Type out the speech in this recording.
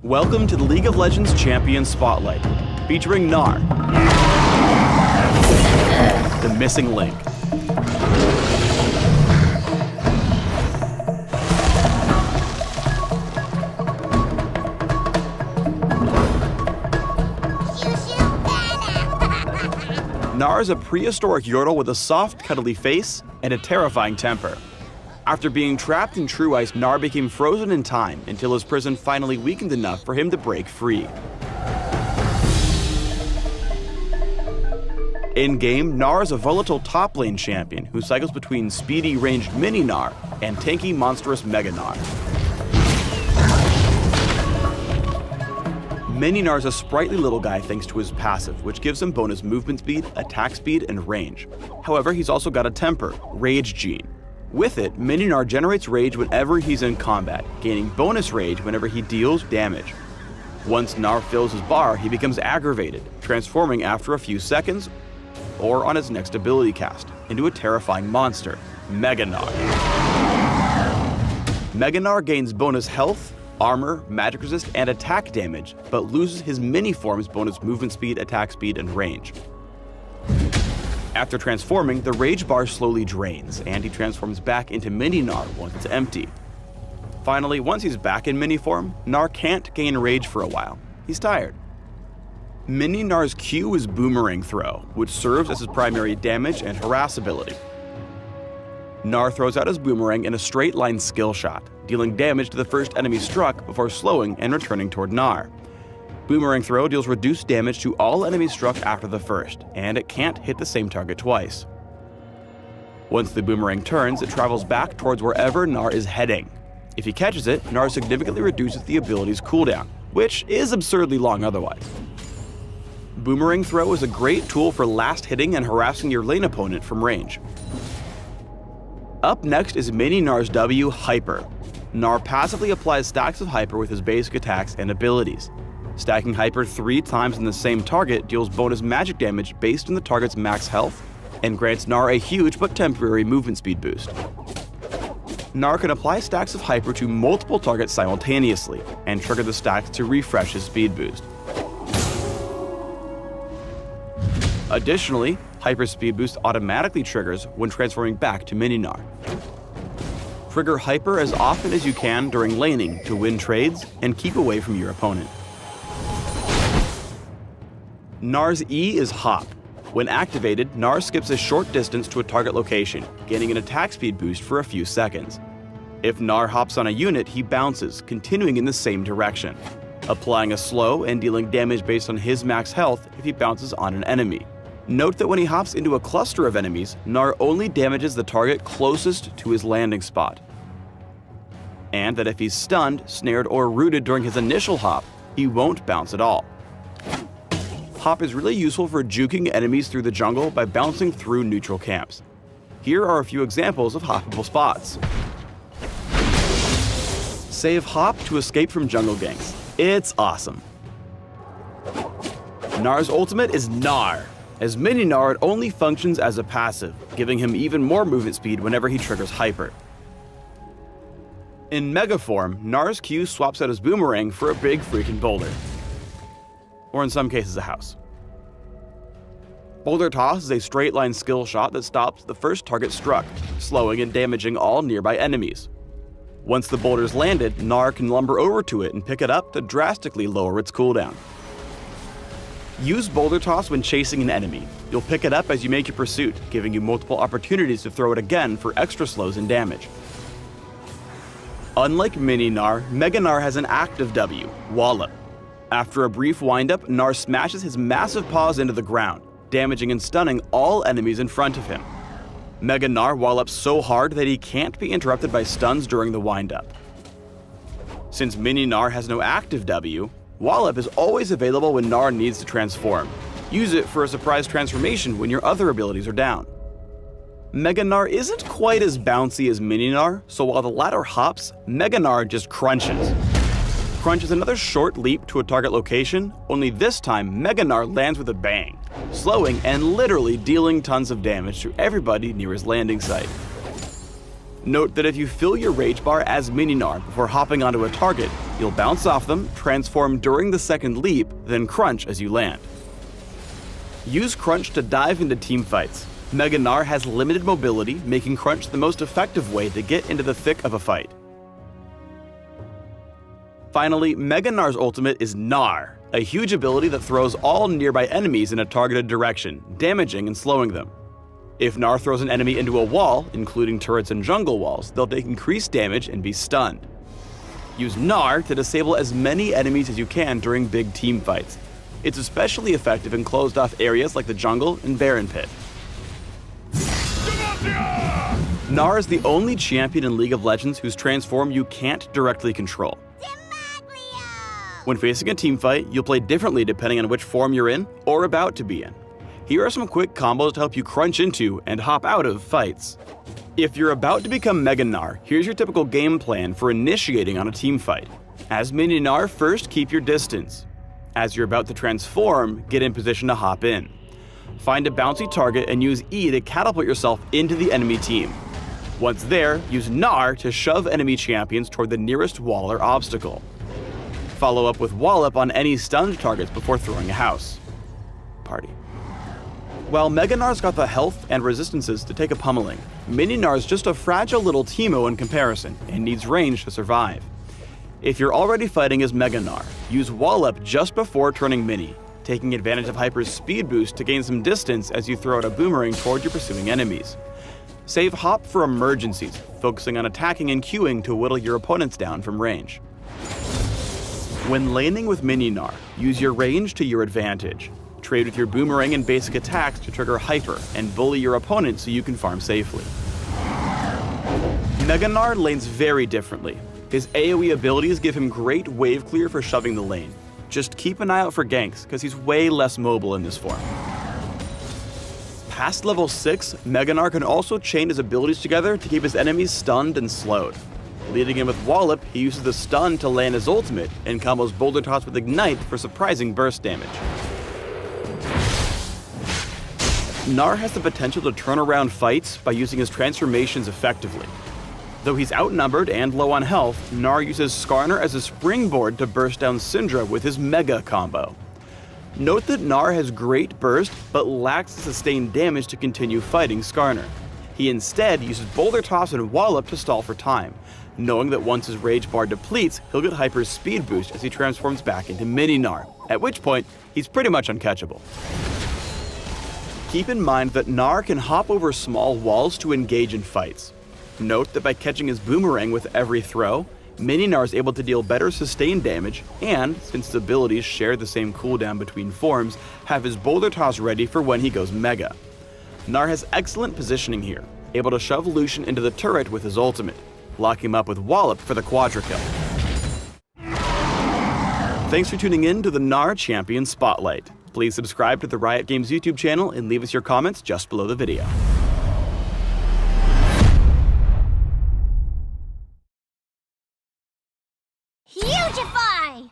Welcome to the League of Legends Champion Spotlight, featuring Gnar, the missing link. Gnar is a prehistoric Yordle with a soft, cuddly face and a terrifying temper. After being trapped in true ice, Gnar became frozen in time until his prison finally weakened enough for him to break free. In-game, Gnar is a volatile top lane champion who cycles between speedy ranged mini Gnar and tanky monstrous mega Gnar. Mini Gnar is a sprightly little guy thanks to his passive, which gives him bonus movement speed, attack speed, and range. However, he's also got a temper, Rage Gene. With it, Mini Gnar generates rage whenever he's in combat, gaining bonus rage whenever he deals damage. Once Gnar fills his bar, he becomes aggravated, transforming after a few seconds, or on his next ability cast, into a terrifying monster, Mega Gnar. Mega Gnar gains bonus health, armor, magic resist, and attack damage, but loses his mini form's bonus movement speed, attack speed, and range. After transforming, the rage bar slowly drains, and he transforms back into Mini Gnar once it's empty. Finally, once he's back in mini form, Gnar can't gain rage for a while. He's tired. Mini Gnar's Q is Boomerang Throw, which serves as his primary damage and harass ability. Gnar throws out his boomerang in a straight line skill shot, dealing damage to the first enemy struck before slowing and returning toward Gnar. Boomerang Throw deals reduced damage to all enemies struck after the first, and it can't hit the same target twice. Once the boomerang turns, it travels back towards wherever Gnar is heading. If he catches it, Gnar significantly reduces the ability's cooldown, which is absurdly long otherwise. Boomerang Throw is a great tool for last hitting and harassing your lane opponent from range. Up next is Mini Gnar's W, Hyper. Gnar passively applies stacks of Hyper with his basic attacks and abilities. Stacking Hyper 3 times on the same target deals bonus magic damage based on the target's max health, and grants Gnar a huge but temporary movement speed boost. Gnar can apply stacks of Hyper to multiple targets simultaneously, and trigger the stacks to refresh his speed boost. Additionally, Hyper speed boost automatically triggers when transforming back to Mini Gnar. Trigger Hyper as often as you can during laning to win trades and keep away from your opponent. Gnar's E is Hop. When activated, Gnar skips a short distance to a target location, gaining an attack speed boost for a few seconds. If Gnar hops on a unit, he bounces, continuing in the same direction, applying a slow and dealing damage based on his max health if he bounces on an enemy. Note that when he hops into a cluster of enemies, Gnar only damages the target closest to his landing spot. And that if he's stunned, snared, or rooted during his initial hop, he won't bounce at all. Hop is really useful for juking enemies through the jungle by bouncing through neutral camps. Here are a few examples of hoppable spots. Save Hop to escape from jungle ganks. It's awesome. Gnar's ultimate is Gnar. As Mini Gnar, it only functions as a passive, giving him even more movement speed whenever he triggers Hyper. In Mega form, Gnar's Q swaps out his boomerang for a big freaking boulder. Or in some cases a house. Boulder Toss is a straight line skill shot that stops the first target struck, slowing and damaging all nearby enemies. Once the boulder's landed, Gnar can lumber over to it and pick it up to drastically lower its cooldown. Use Boulder Toss when chasing an enemy. You'll pick it up as you make your pursuit, giving you multiple opportunities to throw it again for extra slows and damage. Unlike Mini Gnar, Mega Gnar has an active W, Wallop. After a brief windup, Gnar smashes his massive paws into the ground, damaging and stunning all enemies in front of him. Mega Gnar wallops so hard that he can't be interrupted by stuns during the windup. Since Mini Gnar has no active W, Wallop is always available when Gnar needs to transform. Use it for a surprise transformation when your other abilities are down. Mega Gnar isn't quite as bouncy as Mini Gnar, so while the latter hops, Mega Gnar just crunches. Crunch is another short leap to a target location, only this time Mega Gnar lands with a bang, slowing and literally dealing tons of damage to everybody near his landing site. Note that if you fill your rage bar as Mini Gnar before hopping onto a target, you'll bounce off them, transform during the second leap, then crunch as you land. Use Crunch to dive into team fights. Mega Gnar has limited mobility, making Crunch the most effective way to get into the thick of a fight. Finally, Mega Gnar's ultimate is Gnar, a huge ability that throws all nearby enemies in a targeted direction, damaging and slowing them. If Gnar throws an enemy into a wall, including turrets and jungle walls, they'll take increased damage and be stunned. Use Gnar to disable as many enemies as you can during big team fights. It's especially effective in closed-off areas like the jungle and Baron Pit. Gnar is the only champion in League of Legends whose transform you can't directly control. When facing a team fight, you'll play differently depending on which form you're in or about to be in. Here are some quick combos to help you crunch into and hop out of fights. If you're about to become Mega Gnar, here's your typical game plan for initiating on a team fight. As Mini Gnar, first keep your distance. As you're about to transform, get in position to hop in. Find a bouncy target and use E to catapult yourself into the enemy team. Once there, use Gnar to shove enemy champions toward the nearest wall or obstacle. Follow up with Wallop on any stunned targets before throwing a house. Party. While Mega Gnar's got the health and resistances to take a pummeling, Mini Gnar's just a fragile little Teemo in comparison and needs range to survive. If you're already fighting as Mega Gnar, use Wallop just before turning Mini, taking advantage of Hyper's speed boost to gain some distance as you throw out a boomerang toward your pursuing enemies. Save Hop for emergencies, focusing on attacking and queuing to whittle your opponents down from range. When laning with Mini Gnar, use your range to your advantage. Trade with your boomerang and basic attacks to trigger Hyper and bully your opponent so you can farm safely. Mega Gnar lanes very differently. His AoE abilities give him great wave clear for shoving the lane. Just keep an eye out for ganks, because he's way less mobile in this form. Past level 6, Mega Gnar can also chain his abilities together to keep his enemies stunned and slowed. Leading in with Wallop, he uses the stun to land his ultimate, and combos Boulder Toss with Ignite for surprising burst damage. Gnar has the potential to turn around fights by using his transformations effectively. Though he's outnumbered and low on health, Gnar uses Skarner as a springboard to burst down Syndra with his Mega combo. Note that Gnar has great burst, but lacks the sustained damage to continue fighting Skarner. He instead uses Boulder Toss and Wallop to stall for time, knowing that once his rage bar depletes, he'll get Hyper's speed boost as he transforms back into Mini Gnar, at which point, he's pretty much uncatchable. Keep in mind that Gnar can hop over small walls to engage in fights. Note that by catching his boomerang with every throw, Mini Gnar is able to deal better sustained damage, and, since his abilities share the same cooldown between forms, have his Boulder Toss ready for when he goes Mega. Gnar has excellent positioning here, able to shove Lucian into the turret with his ultimate, lock him up with Wallop for the quadra kill. Thanks for tuning in to the Gnar Champion Spotlight. Please subscribe to the Riot Games YouTube channel and leave us your comments just below the video. Hugify!